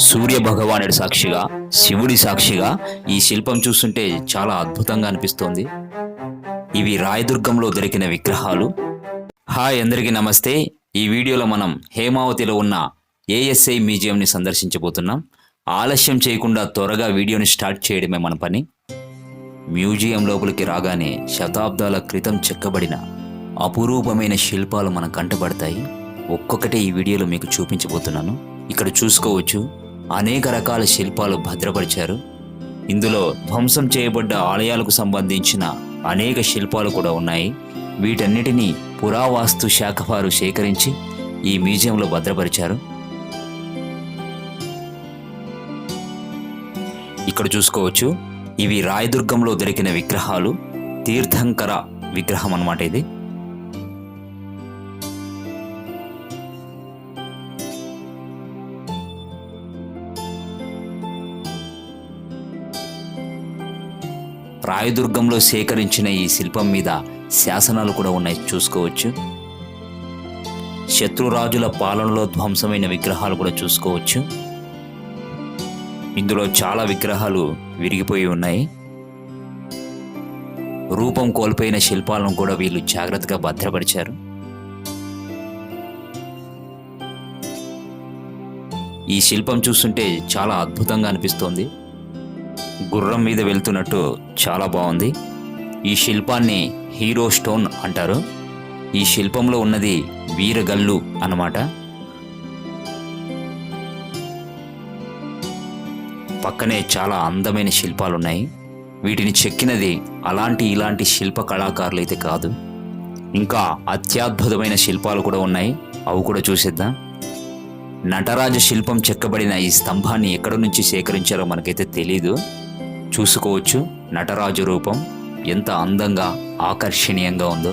సూర్య భగవానుడి సాక్షిగా, శివుడి సాక్షిగా ఈ శిల్పం చూస్తుంటే చాలా అద్భుతంగా అనిపిస్తోంది. ఇవి రాయదుర్గంలో దొరికిన విగ్రహాలు. హాయ్, అందరికీ నమస్తే. ఈ వీడియోలో మనం హేమావతిలో ఉన్న ఏఎస్ఐ మ్యూజియంని సందర్శించబోతున్నాం. ఆలస్యం చేయకుండా త్వరగా వీడియోని స్టార్ట్ చేయడమే మన పని. మ్యూజియం లోపలికి రాగానే శతాబ్దాల క్రితం చెక్కబడిన అపురూపమైన శిల్పాలు మన కంటపడతాయి. ఒక్కొక్కటే ఈ వీడియోలో మీకు చూపించబోతున్నాను. ఇక్కడ చూసుకోవచ్చు, అనేక రకాల శిల్పాలు భద్రపరిచారు. ఇందులో ధ్వంసం చేయబడ్డ ఆలయాలకు సంబంధించిన అనేక శిల్పాలు కూడా ఉన్నాయి. వీటన్నిటినీ పురావస్తు శాఖ వారు సేకరించి ఈ మ్యూజియంలో భద్రపరిచారు. ఇక్కడ చూసుకోవచ్చు, ఇవి రాయదుర్గంలో దొరికిన విగ్రహాలు. తీర్థంకర విగ్రహం అన్నమాట ఇది. రాయదుర్గంలో సేకరించిన ఈ శిల్పం మీద శాసనాలు కూడా ఉన్నాయి, చూసుకోవచ్చు. శత్రురాజుల పాలనలో ధ్వంసమైన విగ్రహాలు కూడా చూసుకోవచ్చు. ఇందులో చాలా విగ్రహాలు విరిగిపోయి ఉన్నాయి. రూపం కోల్పోయిన శిల్పాలను కూడా వీళ్ళు జాగ్రత్తగా భద్రపరిచారు. ఈ శిల్పం చూస్తుంటే చాలా అద్భుతంగా అనిపిస్తోంది. గుర్రం మీద వెళ్తున్నట్టు చాలా బాగుంది. ఈ శిల్పాన్ని హీరో స్టోన్ అంటారు. ఈ శిల్పంలో ఉన్నది వీరగల్లు అన్నమాట. పక్కనే చాలా అందమైన శిల్పాలు ఉన్నాయి. వీటిని చెక్కినది ఇలాంటి శిల్ప కళాకారులు అయితే కాదు. ఇంకా అత్యద్భుతమైన శిల్పాలు కూడా ఉన్నాయి, అవి కూడా చూసేద్దాం. నటరాజ శిల్పం చెక్కబడిన ఈ స్తంభాన్ని ఎక్కడి నుంచి సేకరించారో మనకైతే తెలీదు. చూసుకోవచ్చు, నటరాజు రూపం ఎంత అందంగా ఆకర్షణీయంగా ఉందో.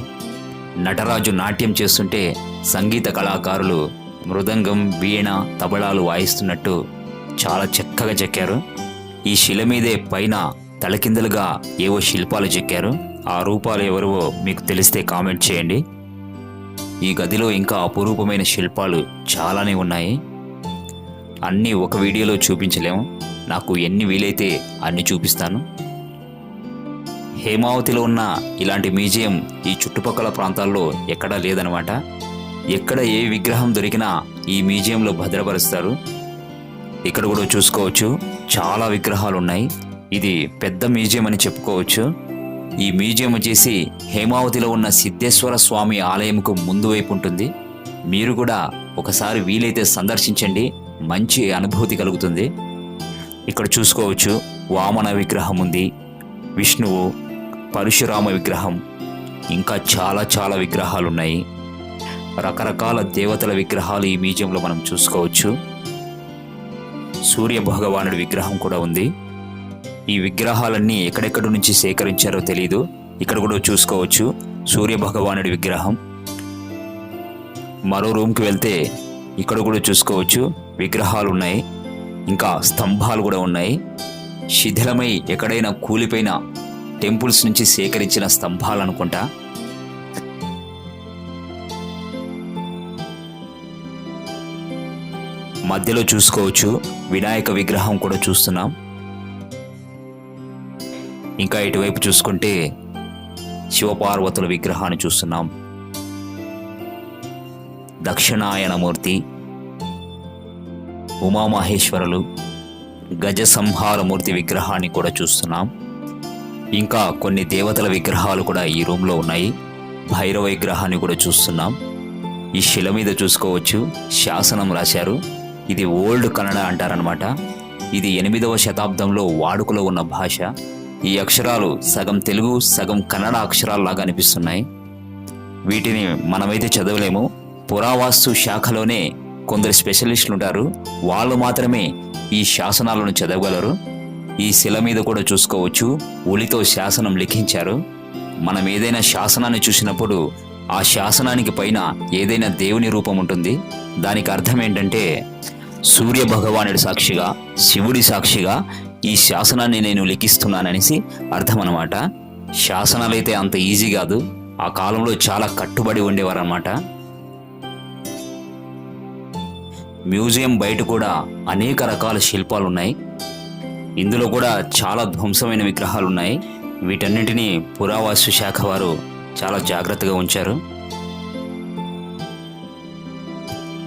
నటరాజు నాట్యం చేస్తుంటే సంగీత కళాకారులు మృదంగం, వీణ, తబలాలు వాయిస్తున్నట్టు చాలా చక్కగా చెక్కారు. ఈ శిల మీదే పైన తలకిందులుగా ఏవో శిల్పాలు చెక్కారు. ఆ రూపాలు ఎవరో మీకు తెలిస్తే కామెంట్ చేయండి. ఈ గదిలో ఇంకా అపురూపమైన శిల్పాలు చాలానే ఉన్నాయి. అన్నీ ఒక వీడియోలో చూపించలేము. నాకు ఎన్ని వీలైతే అన్ని చూపిస్తాను. హేమావతిలో ఉన్న ఇలాంటి మ్యూజియం ఈ చుట్టుపక్కల ప్రాంతాల్లో ఎక్కడా లేదనమాట. ఎక్కడ ఏ విగ్రహం దొరికినా ఈ మ్యూజియంలో భద్రపరుస్తారు. ఇక్కడ కూడా చూసుకోవచ్చు, చాలా విగ్రహాలు ఉన్నాయి. ఇది పెద్ద మ్యూజియం అని చెప్పుకోవచ్చు. ఈ మ్యూజియం వచ్చేసి హేమావతిలో ఉన్న సిద్ధేశ్వర స్వామి ఆలయంకు ముందు వైపు ఉంటుంది. మీరు కూడా ఒకసారి వీలైతే సందర్శించండి, మంచి అనుభూతి కలుగుతుంది. ఇక్కడ చూసుకోవచ్చు, వామన విగ్రహం ఉంది, విష్ణువు, పరశురామ విగ్రహం, ఇంకా చాలా విగ్రహాలు ఉన్నాయి. రకరకాల దేవతల విగ్రహాలు ఈ మ్యూజియంలో మనం చూసుకోవచ్చు. సూర్య భగవానుడి విగ్రహం కూడా ఉంది. ఈ విగ్రహాలన్నీ ఎక్కడెక్కడి నుంచి సేకరించారో తెలీదు. ఇక్కడ కూడా చూసుకోవచ్చు, సూర్య భగవానుడి విగ్రహం. మరో రూమ్కి వెళ్తే ఇక్కడ కూడా చూసుకోవచ్చు, విగ్రహాలు ఉన్నాయి, ఇంకా స్తంభాలు కూడా ఉన్నాయి. శిథిలమై ఎక్కడైనా కూలిపోయిన టెంపుల్స్ నుంచి సేకరించిన స్తంభాలు అనుకుంటా. మధ్యలో చూసుకోవచ్చు, వినాయక విగ్రహం కూడా చూస్తున్నాం. ఇంకా ఇటువైపు చూసుకుంటే శివపార్వతుల విగ్రహాన్ని చూస్తున్నాం. దక్షిణాయనమూర్తి, ఉమామహేశ్వరులు, గజ సంహారమూర్తి విగ్రహాన్ని కూడా చూస్తున్నాం. ఇంకా కొన్ని దేవతల విగ్రహాలు కూడా ఈ రూమ్లో ఉన్నాయి. భైరవ విగ్రహాన్ని కూడా చూస్తున్నాం. ఈ శిల మీద చూసుకోవచ్చు, శాసనం రాశారు. ఇది ఓల్డ్ కన్నడ అంటారనమాట. ఇది 8వ శతాబ్దంలో వాడుకలో ఉన్న భాష. ఈ అక్షరాలు సగం తెలుగు సగం కన్నడ అక్షరాల్లాగా అనిపిస్తున్నాయి. వీటిని మనమైతే చదవలేము. పురావస్తు శాఖలోనే కొందరు స్పెషలిస్టులు ఉంటారు, వాళ్ళు మాత్రమే ఈ శాసనాలను చదవగలరు. ఈ శిల మీద కూడా చూసుకోవచ్చు, ఉలితో శాసనం లిఖించారు. మనం ఏదైనా శాసనాన్ని చూసినప్పుడు ఆ శాసనానికి పైన ఏదైనా దేవుని రూపం ఉంటుంది. దానికి అర్థం ఏంటంటే, సూర్య భగవానుడి సాక్షిగా, శివుడి సాక్షిగా ఈ శాసనాన్ని నేను లిఖిస్తున్నాననేసి అర్థం అన్నమాట. శాసనాలైతే అంత ఈజీ కాదు, ఆ కాలంలో చాలా కట్టుబడి ఉండేవారన్నమాట. మ్యూజియం బయట కూడా అనేక రకాల శిల్పాలు ఉన్నాయి. ఇందులో కూడా చాలా ధ్వంసమైన విగ్రహాలు ఉన్నాయి. వీటన్నింటినీ పురావస్తు శాఖ వారు చాలా జాగ్రత్తగా ఉంచారు.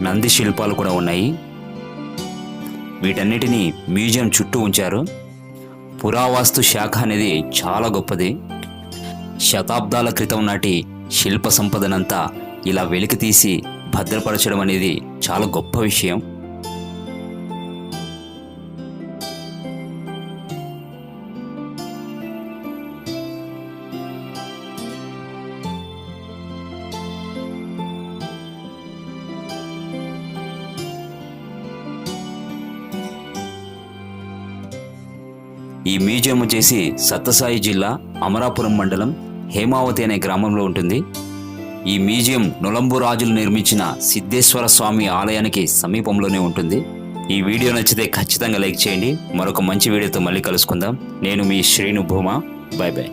నంది శిల్పాలు కూడా ఉన్నాయి. వీటన్నిటినీ మ్యూజియం చుట్టూ ఉంచారు. పురావస్తు శాఖ అనేది చాలా గొప్పది. శతాబ్దాల క్రితం నాటి శిల్ప సంపదనంతా ఇలా వెలికి తీసి భద్రపరచడం అనేది చాలా గొప్ప విషయం. ఈ మ్యూజియం వచ్చేసి సత్యసాయి జిల్లా అమరాపురం మండలం హేమావతి అనే గ్రామంలో ఉంటుంది. ఈ మ్యూజియం నొలంబు రాజులు నిర్మించిన సిద్ధేశ్వర స్వామి ఆలయానికి సమీపంలోనే ఉంటుంది. ఈ వీడియో నచ్చితే ఖచ్చితంగా లైక్ చేయండి. మరొక మంచి వీడియోతో మళ్ళీ కలుసుకుందాం. నేను మీ శ్రీను భూమా. Bye by.